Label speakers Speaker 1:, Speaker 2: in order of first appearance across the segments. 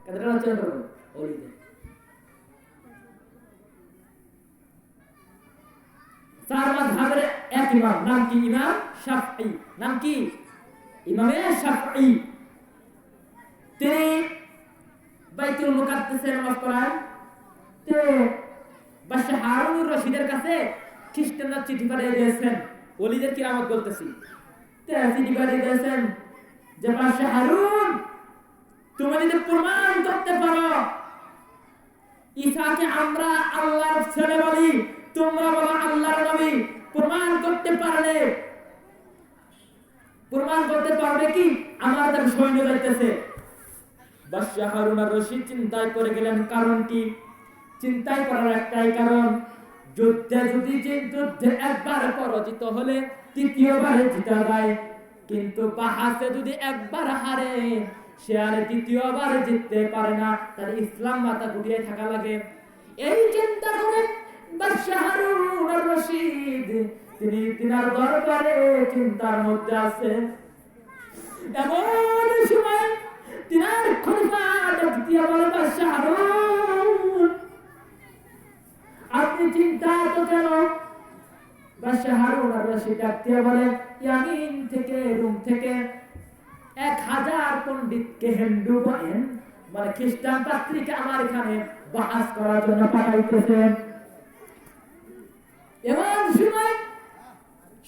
Speaker 1: কাদের আলোচনা করবো? ওলিদের। চার মাযহাবের এক ইমাম, নাম কি? ইমাম শাফঈ। নাম কি? ইমামে শাফঈ। তিনি বাইতুল মুকাদ্দাসে নামাজ পড়ান। তে বাদশা হারুনুর রশিদের কাছে খ্রিস্টানরা চিঠি পাঠিয়ে দিয়েছেন, ওলিদের কিরামত বলতেছি। তে চিঠি পাঠিয়ে দিয়েছেন যে বাদশা হারুন, তুমি যদি প্রমাণ করতে পারো ঈসাকে আমরা আল্লাহর ছেলে বলি, তোমরা বলো আল্লাহর নবী, প্রমাণ করতে পারলে, প্রমাণ করতে পারবে কি আমাদের সৈন্য যাইতেছে। বাদশা হারুন আর রশিদ চিন্তায় পড়ে গেলেন। কারণ কি? চিন্তায় করার একটাই কারণ, যুদ্ধে একবার পরাজিত হলে তৃতীয়বারে জিতা যায়, কিন্তু বাহাসে যদি একবার হারে সে আর দ্বিতীয়বার জিততে পারে না, তার ইসলাম মাথা গুটিয়ে থাকা লাগে। এই চিন্তা করে বাদশা হারুন আর রশিদ তিনি তিনার দরবারে চিন্তার মধ্যে আছে। এমন সময় তিনার খলিফা দ্বিতীয় বলে, বাদশা হারুন আপনি চিন্তা তো কেন? বাদশা হারুন আর রশিদ দ্বিতীয় বলে, ইয়ামিন থেকে, রোম থেকে 1000 পণ্ডিতকে, হিন্দু বলেন মানে খ্রিস্টান পাত্রীকে আমার এখানে বাহাস করার জন্য পাঠাইতেছেন। এমন সময়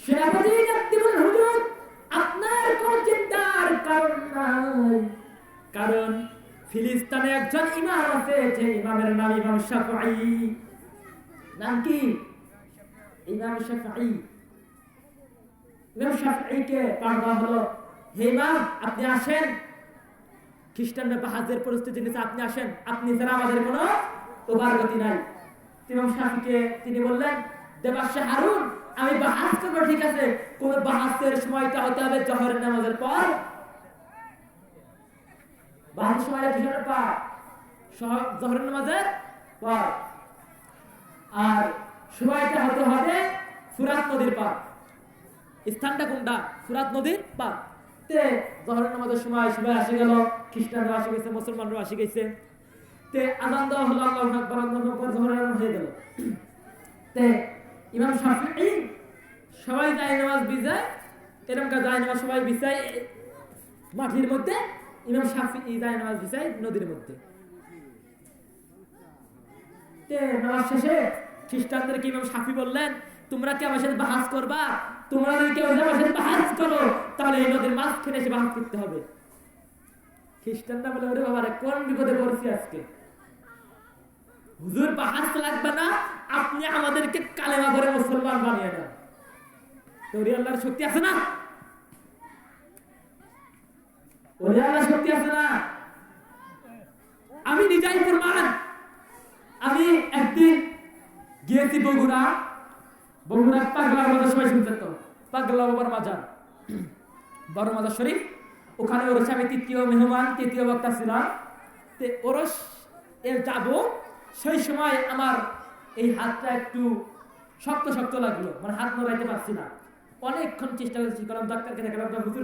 Speaker 1: সেনাপতি ডাকতে বলেন, হুজুর আপনার কোন চিন্তার কারণ নাই, কারণ ফিলিস্তিনে একজন ইমাম আছে, যে ইমামের নাম ইমাম শাফঈ। নাম কি? ইমাম শাফঈ। ইমাম শাফঈকে পাঠা হলো, হে ইমাম আপনি আসেন, খ্রিস্টানরা বাহাজের পরিস্থিতি নিতে আপনি আসেন, আপনি ছাড়া আমাদের কোনো অগ্রগতি নাই। ইমাম শাফঈকে তিনি বললেন, বাদশা হারুন আমি বাহাজ করবো, ঠিক আছে, কোন বাহাজের সময়টা হতে হবে জোহরের নামাজের পর। বাহাজের সময়টা কিসের পর? জোহরের নামাজের পর। আর সময়টা হতে হবে ফুরাত নদীর পার। স্থানটা কোনটা? ফুরাত নদীর পার। তে জোহরের নামাজের সময় সবাই আসে গেল, খ্রিস্টানরা আসে গেছে, মুসলমানরা আসে গেছে। তে আযান দেওয়া হলো, আল্লাহু আকবার, আল্লাহু আকবার, জোহরের নামাজ হয়ে গেল। তে ইমাম শাফঈ সবাই যায় নামাজ বিছায়, এরকম যায় নামাজ সবাই বিছায় মাটির মধ্যে, ইমাম শাফঈ যায় নামাজ বিছায় নদীর মধ্যে। তে নামাজ শেষে খ্রিস্টানদেরকে ইমাম শাফঈ বললেন, তোমরা কি আমার সাথে বাহাস করবা? তোমরা যদি কেউ আমার সাথে বাহাস করো তাহলে এই নদীর মাঝখানে এসে বাহাস করতে হবে। খ্রিস্টানরা বলে, ওরে বাবা রে, কোন বিপদে পড়ছি আজকে। হুজুর বাহাস লাগবে না, আপনি আমাদেরকে কালেমা পড়ে মুসলমান বানিয়ে দেন। ওরে আল্লাহর শক্তি আছে না? ওরে আল্লাহর শক্তি আছে না? আমি নিজেই প্রমাণ। আমি একদিন গিয়েছি বগুড়া পাগলা বাবার, সবাই শুনছেন তো, পাগলা বাবার মাজার, বড় মাজার শরীফ। ওখানে ওরস আমি তৃতীয় মেহমান, তৃতীয় বক্তা ছিলাম। ওরস যাবো, সেই সময় আমার এই হাতটা একটু শক্ত শক্ত লাগলো, মানে হাত নড়াইতে পারছি না। অনেকক্ষণ চেষ্টা করেছি, ডাক্তারকে দেখালাম,